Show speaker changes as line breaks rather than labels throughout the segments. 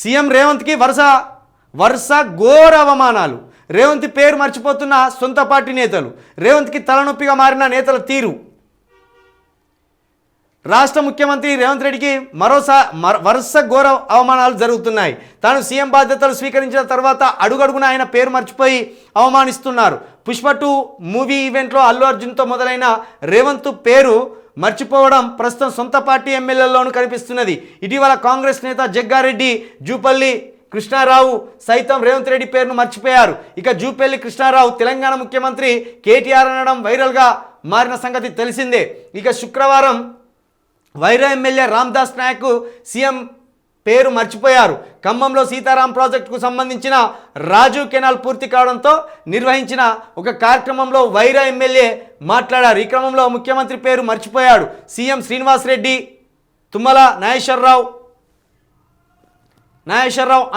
CM రేవంత్కి వరుస ఘోర అవమానాలు. రేవంత్ పేరు మర్చిపోతున్న సొంత పార్టీ నేతలు, రేవంత్కి తలనొప్పిగా మారిన నేతల తీరు. రాష్ట్ర ముఖ్యమంత్రి రేవంత్ రెడ్డికి వరుస ఘోర అవమానాలు జరుగుతున్నాయి. తాను సీఎం బాధ్యతలు స్వీకరించిన తర్వాత అడుగడుగున ఆయన పేరు మర్చిపోయి అవమానిస్తున్నారు. పుష్ప 2 మూవీ ఈవెంట్లో అల్లు అర్జున్తో మొదలైన రేవంత్ పేరు మర్చిపోవడం ప్రస్తుతం సొంత పార్టీ ఎమ్మెల్యేల్లోనూ కనిపిస్తున్నది. ఇటీవల కాంగ్రెస్ నేత జగ్గారెడ్డి, జూపల్లి కృష్ణారావు సైతం రేవంత్ రెడ్డి పేరును మర్చిపోయారు. ఇక జూపల్లి కృష్ణారావు తెలంగాణ ముఖ్యమంత్రి కేటీఆర్ అనడం వైరల్గా మారిన సంగతి తెలిసిందే. ఇక శుక్రవారం వైరా ఎమ్మెల్యే రామ్దాస్ నాయక్ సీఎం పేరు మర్చిపోయారు. ఖమ్మంలో సీతారాం ప్రాజెక్టుకు సంబంధించిన రాజు కెనాల్ పూర్తి కావడంతో నిర్వహించిన ఒక కార్యక్రమంలో వైరా ఎమ్మెల్యే మాట్లాడారు. ఈ క్రమంలో ముఖ్యమంత్రి పేరు మర్చిపోయాడు. సీఎం శ్రీనివాసరెడ్డి, తుమ్మల నాగేశ్వరరావు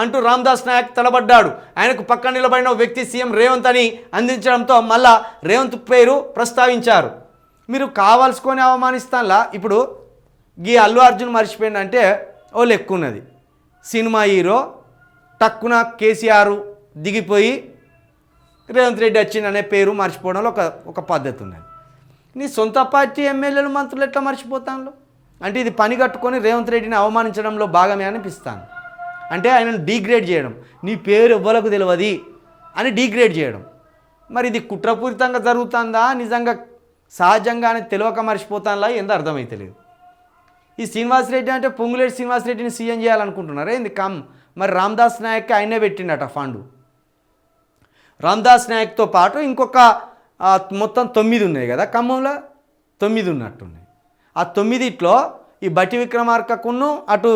అంటూ రామ్దాస్ నాయక్ తలబడ్డాడు. ఆయనకు పక్కన నిలబడిన వ్యక్తి సీఎం రేవంత్ అని అందించడంతో మళ్ళా రేవంత్ పేరు ప్రస్తావించారు. మీరు కావాల్సుకొని అవమానిస్తానులా. ఇప్పుడు ఈ అల్లు అర్జున్ మర్చిపోయిందంటే ఓ లెక్క ఉన్నది. సినిమా హీరో టక్కున కేసీఆర్ దిగిపోయి రేవంత్ రెడ్డి వచ్చిందనే పేరు మర్చిపోవడంలో ఒక పద్ధతి ఉన్నది. నీ సొంత పార్టీ ఎమ్మెల్యేలు, మంత్రులు ఎట్లా మర్చిపోతాను? అంటే ఇది పని కట్టుకొని రేవంత్ రెడ్డిని అవమానించడంలో భాగమే అనిపిస్తాను. అంటే ఆయనను డీగ్రేడ్ చేయడం, నీ పేరు ఎవ్వలకు తెలియదు అని డీగ్రేడ్ చేయడం. మరి ఇది కుట్రపూరితంగా జరుగుతుందా, నిజంగా సహజంగానే తెలియక మర్చిపోతానులా ఏందో అర్థమైతలేదు. ఈ శ్రీనివాసరెడ్డి అంటే పొంగులేటి శ్రీనివాసరెడ్డిని సీఎం చేయాలనుకుంటున్నారా ఏంది? మరి రామ్దాస్ నాయక్కి ఆయనే పెట్టిండట ఫండు. రామ్దాస్ నాయక్తో పాటు ఇంకొక మొత్తం 9 ఉన్నాయి కదా, ఖమ్మంలో 9 ఉన్నట్టున్నాయి. ఆ 9 ఈ బట్టి విక్రమార్కకును అటు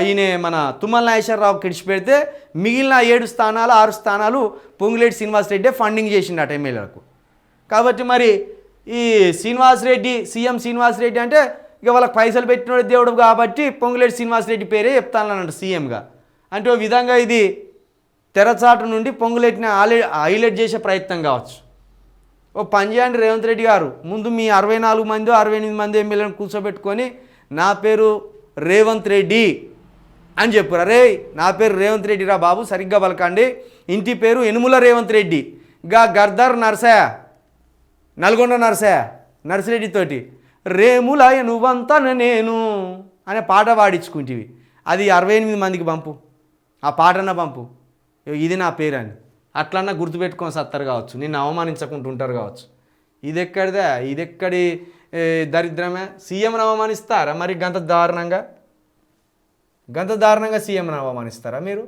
ఈయన మన తుమ్మల నాగేశ్వరరావు కిడిచిపెడితే మిగిలిన 7 స్థానాలు 6 స్థానాలు పొంగులేటి శ్రీనివాసరెడ్డి ఫండింగ్ చేసిండట ఎమ్మెల్యేలకు. కాబట్టి మరి ఈ సీఎం శ్రీనివాసరెడ్డి అంటే ఇక వాళ్ళకి పైసలు పెట్టినోడు దేవుడు కాబట్టి పొంగులేటి శ్రీనివాసరెడ్డి పేరే చెప్తానన్నట్టు సీఎంగా. అంటే ఓ విధంగా ఇది తెరచాటు నుండి పొంగులేటిని హైలైట్ చేసే ప్రయత్నం కావచ్చు. ఓ పని చేయండి రేవంత్ రెడ్డి గారు, ముందు మీ 64 మంది 68 మంది ఎమ్మెల్యేలను కూర్చోబెట్టుకొని నా పేరు రేవంత్ రెడ్డి అని చెప్పారు. అరే నా పేరు రేవంత్ రెడ్డి రా బాబు, సరిగ్గా పలకండి. ఇంటి పేరు యనుమల రేవంత్ రెడ్డి, గర్దర్ నర్సయ్య, నల్గొండ నర్సిరెడ్డితోటి రేముల నువ్వంతా నేను అనే పాట పాడించుకుంటేవి. అది 68 మందికి పంపు, ఆ పాటన్న పంపు, ఇది నా పేరు అని అట్లన్నా గుర్తుపెట్టుకొని సత్తారు కావచ్చు, నిన్ను అవమానించకుండా ఉంటారు కావచ్చు. ఇదెక్కడి దరిద్రమే? సీఎంను అవమానిస్తారా మరి? గంత దారుణంగా సీఎంను అవమానిస్తారా మీరు?